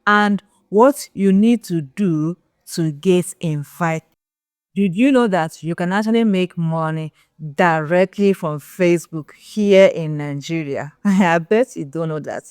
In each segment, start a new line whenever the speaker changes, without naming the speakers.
and what you need to do to get invited. Did you know that you can actually make money directly from Facebook here in Nigeria? I bet you don't know that.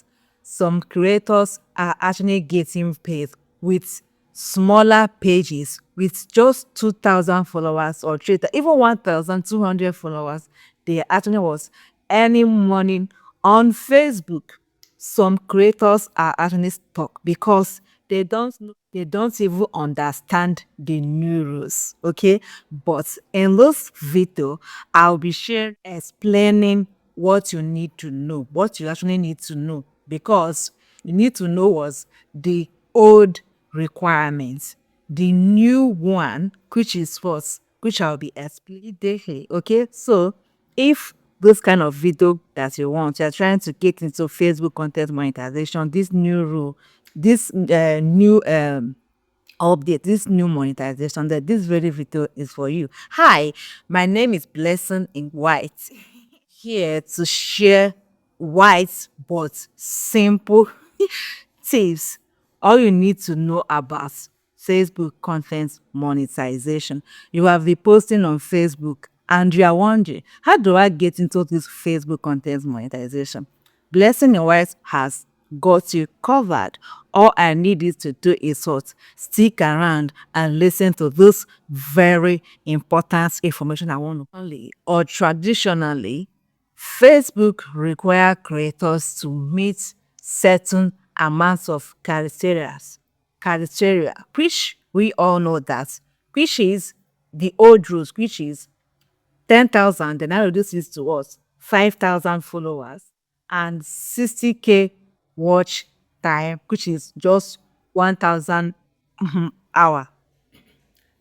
Some creators are actually getting paid with smaller pages with just 2,000 followers or 3, even 1,200 followers. They actually was earning money on Facebook. Some creators are actually stuck because they don't even understand the new rules. Okay, but in this video I'll be sharing explaining what you need to know, what you actually need to know, because you need to know was the old requirements, the new one, which is what, which I'll be explaining daily. Okay, so if this kind of video that you want, you're trying to get into Facebook content monetization, this new rule, this new update, this new monetization, that this very video is for you. Hi, my name is Blessing in White, here to share white but simple tips. All you need to know about Facebook content monetization. You have been posting on Facebook and you are wondering, how do I get into this Facebook content monetization? Blessing your Wife has got you covered. All I need you to do is what? Stick around and listen to this very important information I want to only. Or traditionally, Facebook require creators to meet certain amounts of criteria, which we all know that, which is the old rules, which is 10,000, then I reduce it to what? 5,000 followers and 60K watch time, which is just 1,000 hour.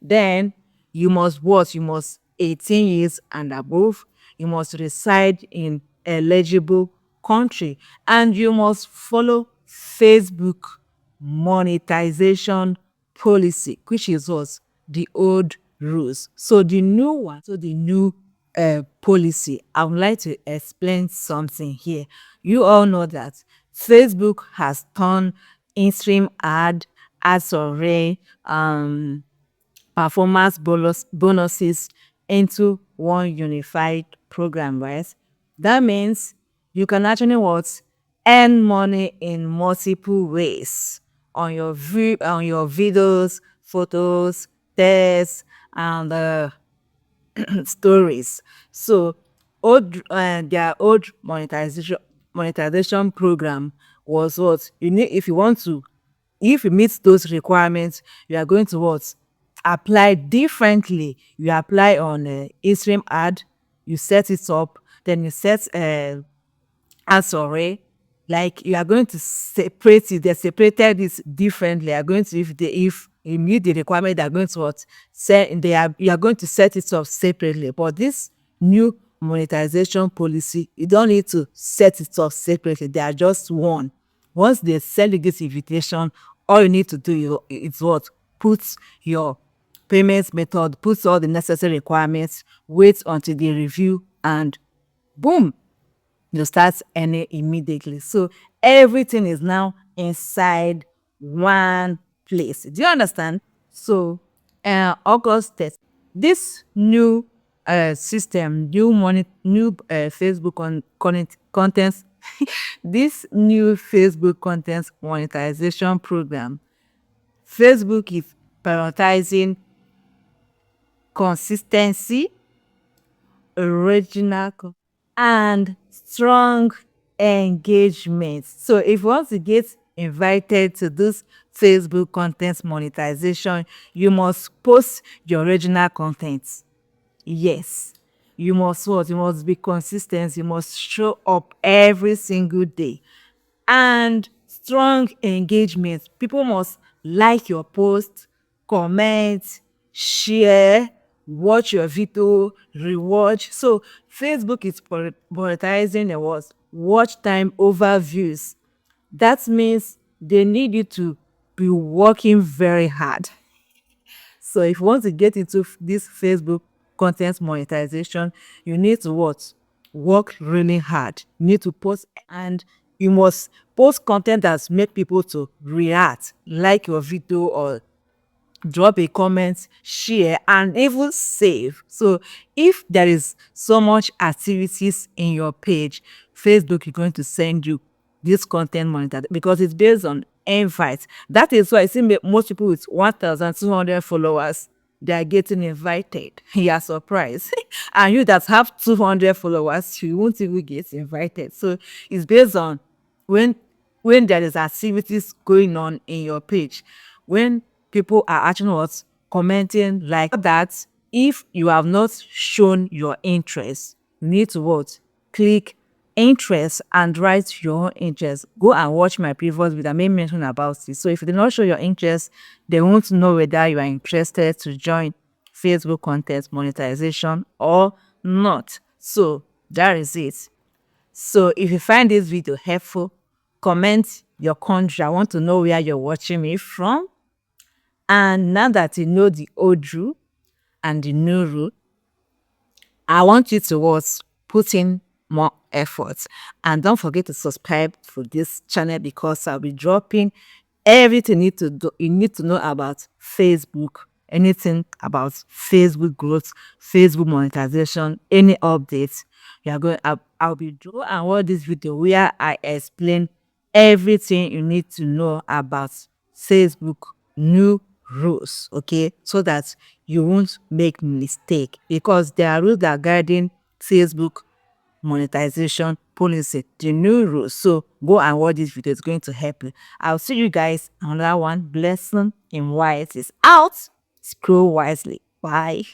Then you must what? You must 18 years and above. You must reside in eligible country and you must follow Facebook monetization policy, which is what? The old rules. So the new one, so the new policy, I would like to explain something here. You all know that Facebook has turned in-stream ads array, performance bonuses into one unified program, right? That means you can actually what? Earn money in multiple ways on your on your videos, photos, tests, and stories. So their old monetization program was what you need. If you want to, if you meet those requirements, you are going to what? Apply differently. You apply on Instagram ad, you set it up, then you set ads array. Like you are going to separate it. They separated this differently. You are going to, if you meet the requirement, they are going to what? Set, you are going to set it up separately. But this new monetization policy, you don't need to set it up separately. They are just one. Once they send you this invitation, all you need to do is what? Put your payments method, put all the necessary requirements, wait until they review, and boom, you start earning immediately. So everything is now inside one place. Do you understand? So August 30th, this new system, new Facebook content, this new Facebook content monetization program, Facebook is prioritizing consistency, original and strong engagement. So if you want to get invited to this Facebook content monetization, you must post your original content. Yes, you must what? You must be consistent. You must show up every single day. And strong engagement. People must like your post, comment, share, watch your video, rewatch. So Facebook is prioritizing the what? Watch time over views. That means they need you to be working very hard. So if you want to get into this Facebook content monetization, you need to what? Work really hard. You need to post, and you must post content that make people to react, like your video or drop a comment, share, and even save. So if there is so much activities in your page, Facebook is going to send you this content monitor because it's based on invite. That is why I see most people with 1,200 followers, they are getting invited. You are surprised. And you that have 200 followers, you won't even get invited. So it's based on when when there is activities going on in your page, when people are actually what commenting like that. If you have not shown your interest, you need to what click interest and write your own interest. Go and watch my previous video. I made mention about it. So if you did not show your interest, they won't know whether you are interested to join Facebook content monetization or not. So that is it. So if you find this video helpful, comment your country. I want to know where you're watching me from. And now that you know the old rule and the new rule, I want you to what put in more effort. And don't forget to subscribe to this channel because I'll be dropping everything you need to know about Facebook, anything about Facebook growth, Facebook monetization, any updates. I'll be doing and watch this video where I explain everything you need to know about Facebook new rules, okay, so that you won't make mistake because there are rules that are guiding Facebook monetization policy, the new rules. So go and watch this video, it's going to help you. I'll see you guys on another one. Blessing in white is out. Scroll wisely. Bye.